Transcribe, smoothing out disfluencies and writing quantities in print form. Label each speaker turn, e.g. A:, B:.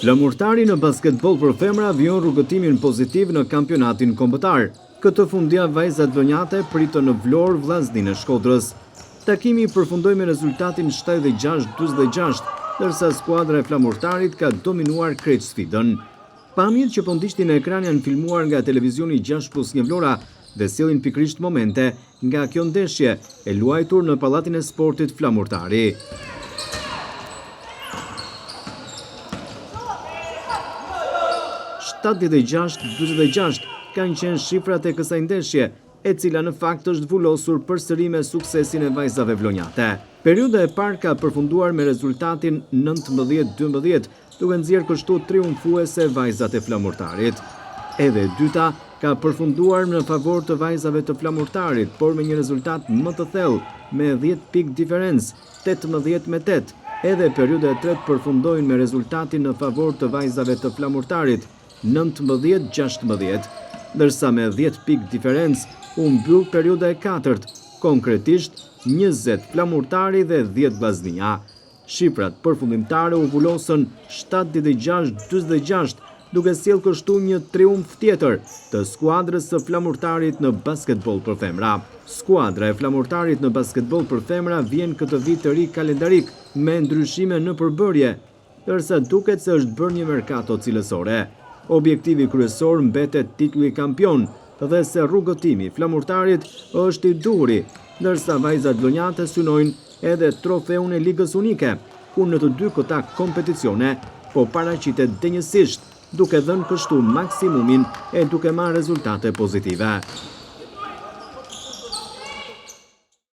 A: Flamurtari në basketbol për femra vijon rrugëtimin pozitiv në kampionatin kombëtar. Këtë fundjavë vajzat vlonjate pritën në Vlorë vllaznin e Shkodrës. Takimi përfundoi me rezultatin 76-46, ndërsa skuadra e Flamurtarit ka dominuar krejt sfidën. Pamjet që po ndiqnin në ekran janë filmuar nga televizioni 6+1 Vlora dhe sjellin pikërisht momente nga kjo ndeshje e luajtur në Pallatin e Sportit Flamurtari. (76-46) kanë qenë shifrat e kësaj ndeshje, e cila në fakt është vullosur përsëri me suksesin e vajzave vlonjate. Periudha e parë ka përfunduar me rezultatin 19-12, duke nxjerrë kështu triumfuese vajzat e Flamurtarit. Edhe e dyta ka përfunduar në favor të vajzave të Flamurtarit, por me një rezultat më të thellë, me 10 pikë diferencë, 18-8. Edhe periudha e tretë përfundoi me rezultatin në favor të vajzave të Flamurtarit, 19-16, ndërsa me 10 pikë diferencë u mbyll periudha e katërt, konkretisht 20 Flamurtari dhe 10 Vllaznia. Shifrat përfundimtare u vulosën 76-46, duke sjellë kështu një triumf tjetër të skuadrës së Flamurtarit në basketbol për femra. Skuadra e Flamurtarit në basketbol për femra vjen këtë vit të ri kalendarik me ndryshime në përbërje, ndërsa duket se është bërë një merkato cilësore. Objektivi kryesor mbetet titulli kampion dhe se rrugëtimi Flamurtarit është i duhuri, ndërsa vajzat vlonjate synojnë edhe trofeun e Ligës Unike, ku në të dy këta kompeticione po paraqitet denjësisht, duke dhënë kështu maksimumin e duke marrë rezultate pozitive.